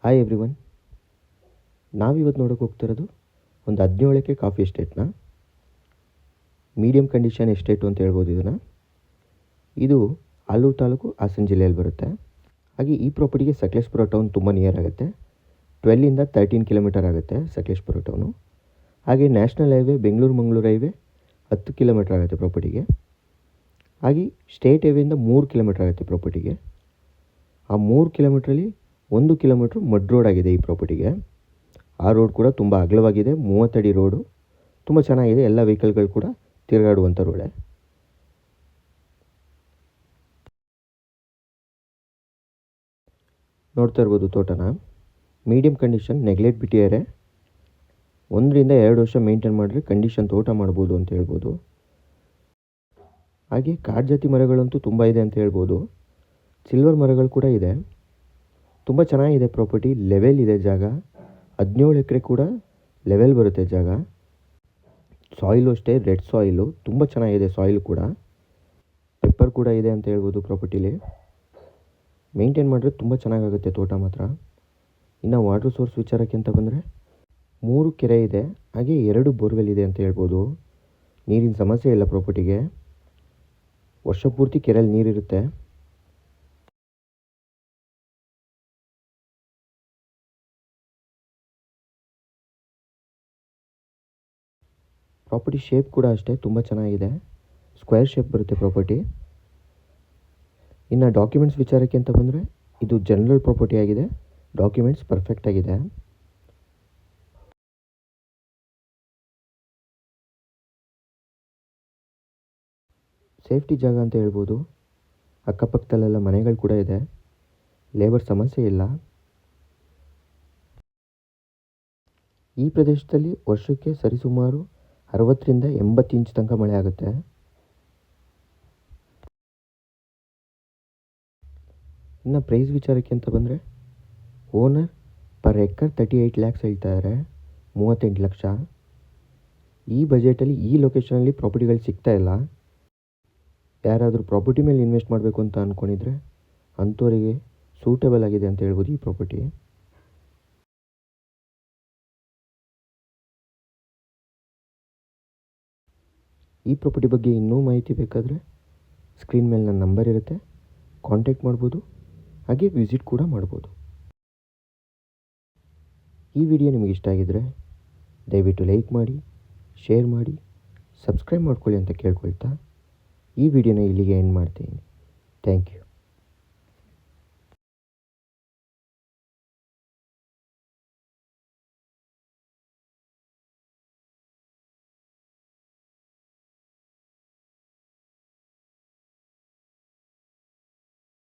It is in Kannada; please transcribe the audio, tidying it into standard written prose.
Hi everyone. ನಾವಿವತ್ತು ನೋಡೋಕೆ ಹೋಗ್ತಿರೋದು ಒಂದು 17 ಎಕರೆ ಕಾಫಿ ಎಸ್ಟೇಟ್ನ ಮೀಡಿಯಮ್ ಕಂಡೀಷನ್ ಎಸ್ಟೇಟು ಅಂತ ಹೇಳ್ಬೋದು ಇದನ್ನು. ಇದು ಆಲೂರು ತಾಲೂಕು ಹಾಸನ ಜಿಲ್ಲೆಯಲ್ಲಿ ಬರುತ್ತೆ. ಹಾಗೆ ಈ ಪ್ರಾಪರ್ಟಿಗೆ ಸಕಲೇಶಪುರ ಟೌನ್ ತುಂಬ ನಿಯರ್ ಆಗುತ್ತೆ. 12ಇಂದ 13 ಕಿಲೋಮೀಟರ್ ಆಗುತ್ತೆ ಸಕಲೇಶಪುರ ಟೌನು. ಹಾಗೆ national highway Bengaluru Mangaluru highway 10 kilometre ಆಗುತ್ತೆ ಪ್ರಾಪರ್ಟಿಗೆ. ಹಾಗೆ ಸ್ಟೇಟ್ ಹೈವೇಯಿಂದ 3 ಕಿಲೋಮೀಟರ್ ಆಗುತ್ತೆ ಪ್ರಾಪರ್ಟಿಗೆ. ಆ 3 ಕಿಲೋಮೀಟ್ರಲ್ಲಿ 1 ಕಿಲೋಮೀಟ್ರ್ ಮಡ್ ರೋಡ್ ಆಗಿದೆ ಈ ಪ್ರಾಪರ್ಟಿಗೆ. ಆ ರೋಡ್ ಕೂಡ ತುಂಬ ಅಗಲವಾಗಿದೆ, 30 ಅಡಿ ರೋಡು, ತುಂಬ ಚೆನ್ನಾಗಿದೆ. ಎಲ್ಲ ವೆಹಿಕಲ್ಗಳು ಕೂಡ ತಿರುಗಾಡುವಂಥ ರೋಡೇ. ನೋಡ್ತಾ ಇರ್ಬೋದು ತೋಟನ. ಮೀಡಿಯಮ್ ಕಂಡೀಷನ್, ನೆಗ್ಲೆಕ್ಟ್ ಬಿಟ್ಟಿದ್ದಾರೆ. 1 ರಿಂದ 2 ವರ್ಷ ಮೇಂಟೈನ್ ಮಾಡಿದ್ರೆ ಕಂಡೀಷನ್ ತೋಟ ಮಾಡ್ಬೋದು ಅಂತ ಹೇಳ್ಬೋದು. ಹಾಗೆ ಕಾಡು ಜಾತಿ ಮರಗಳಂತೂ ತುಂಬ ಇದೆ ಅಂತ ಹೇಳ್ಬೋದು. ಸಿಲ್ವರ್ ಮರಗಳು ಕೂಡ ಇದೆ. ತುಂಬ ಚೆನ್ನಾಗಿದೆ ಪ್ರಾಪರ್ಟಿ. ಲೆವೆಲ್ ಇದೆ ಜಾಗ. 17 ಎಕರೆ ಕೂಡ ಲೆವೆಲ್ ಬರುತ್ತೆ ಜಾಗ. ಸಾಯಿಲು ಅಷ್ಟೇ, ರೆಡ್ ಸಾಯಿಲು, ತುಂಬ ಚೆನ್ನಾಗಿದೆ ಸಾಯಿಲು ಕೂಡ. ಪೆಪ್ಪರ್ ಕೂಡ ಇದೆ ಅಂತ ಹೇಳ್ಬೋದು ಪ್ರಾಪರ್ಟಿಲಿ. ಮೇಂಟೈನ್ ಮಾಡಿದ್ರೆ ತುಂಬ ಚೆನ್ನಾಗಾಗುತ್ತೆ ತೋಟ ಮಾತ್ರ. ಇನ್ನು ವಾಟರ್ ಸೋರ್ಸ್ ವಿಚಾರಕ್ಕೆ ಅಂತ ಬಂದರೆ 3 ಕೆರೆ ಇದೆ, ಹಾಗೆ 2 ಬೋರ್ವೆಲ್ ಇದೆ ಅಂತ ಹೇಳ್ಬೋದು. ನೀರಿನ ಸಮಸ್ಯೆ ಇಲ್ಲ ಪ್ರಾಪರ್ಟಿಗೆ. ವರ್ಷ ಪೂರ್ತಿ ಕೆರೆಯಲ್ಲಿ ನೀರಿರುತ್ತೆ. ಪ್ರಾಪರ್ಟಿ ಶೇಪ್ ಕೂಡ ಅಷ್ಟೇ ತುಂಬ ಚೆನ್ನಾಗಿದೆ. ಸ್ಕ್ವೇರ್ ಶೇಪ್ ಬರುತ್ತೆ ಪ್ರಾಪರ್ಟಿ. ಇನ್ನು ಡಾಕ್ಯುಮೆಂಟ್ಸ್ ವಿಚಾರಕ್ಕೆ ಅಂತ ಬಂದರೆ ಇದು ಜನರಲ್ ಪ್ರಾಪರ್ಟಿ ಆಗಿದೆ. ಡಾಕ್ಯುಮೆಂಟ್ಸ್ ಪರ್ಫೆಕ್ಟ್ ಆಗಿದೆ. ಸೇಫ್ಟಿ ಜಾಗ ಅಂತ ಹೇಳ್ಬೋದು. ಅಕ್ಕಪಕ್ಕದಲ್ಲೆಲ್ಲ ಮನೆಗಳು ಕೂಡ ಇದೆ. ಲೇಬರ್ ಸಮಸ್ಯೆ ಇಲ್ಲ. ಈ ಪ್ರದೇಶದಲ್ಲಿ ವರ್ಷಕ್ಕೆ ಸರಿಸುಮಾರು 60 ರಿಂದ 80 ಇಂಚ್ ತನಕ ಮಳೆ ಆಗುತ್ತೆ. ಇನ್ನು ಪ್ರೈಸ್ ವಿಚಾರಕ್ಕೆ ಅಂತ ಬಂದರೆ ಓನರ್ ಪರ್ ಎಕರ್ 38 ಲ್ಯಾಕ್ಸ್ ಹೇಳ್ತಾ ಇದ್ದಾರೆ, 38 ಲಕ್ಷ. ಈ ಬಜೆಟಲ್ಲಿ ಈ ಲೊಕೇಶನಲ್ಲಿ ಪ್ರಾಪರ್ಟಿಗಳು ಸಿಗ್ತಾ ಇಲ್ಲ. ಯಾರಾದರೂ ಪ್ರಾಪರ್ಟಿ ಮೇಲೆ ಇನ್ವೆಸ್ಟ್ ಮಾಡಬೇಕು ಅಂತ ಅಂದ್ಕೊಂಡಿದ್ರೆ ಅಂಥವರಿಗೆ ಸೂಟೇಬಲ್ ಆಗಿದೆ ಅಂತ ಹೇಳ್ಬೋದು ಈ ಪ್ರಾಪರ್ಟಿ. ಈ ಪ್ರಾಪರ್ಟಿ ಬಗ್ಗೆ ಇನ್ನೂ ಮಾಹಿತಿ ಬೇಕಾದರೆ ಸ್ಕ್ರೀನ್ ಮೇಲೆ ನನ್ನ ನಂಬರ್ ಇರುತ್ತೆ, ಕಾಂಟ್ಯಾಕ್ಟ್ ಮಾಡ್ಬೋದು. ಹಾಗೆ ವಿಸಿಟ್ ಕೂಡ ಮಾಡ್ಬೋದು. ಈ ವಿಡಿಯೋ ನಿಮಗೆ ಇಷ್ಟ ಆಗಿದ್ದರೆ ದಯವಿಟ್ಟು ಲೈಕ್ ಮಾಡಿ, ಶೇರ್ ಮಾಡಿ, ಸಬ್ಸ್ಕ್ರೈಬ್ ಮಾಡ್ಕೊಳ್ಳಿ ಅಂತ ಕೇಳ್ಕೊಳ್ತಾ ಈ ವಿಡಿಯೋನ ಇಲ್ಲಿಗೆ ಎಂಡ್ ಮಾಡ್ತೀನಿ. Thank you.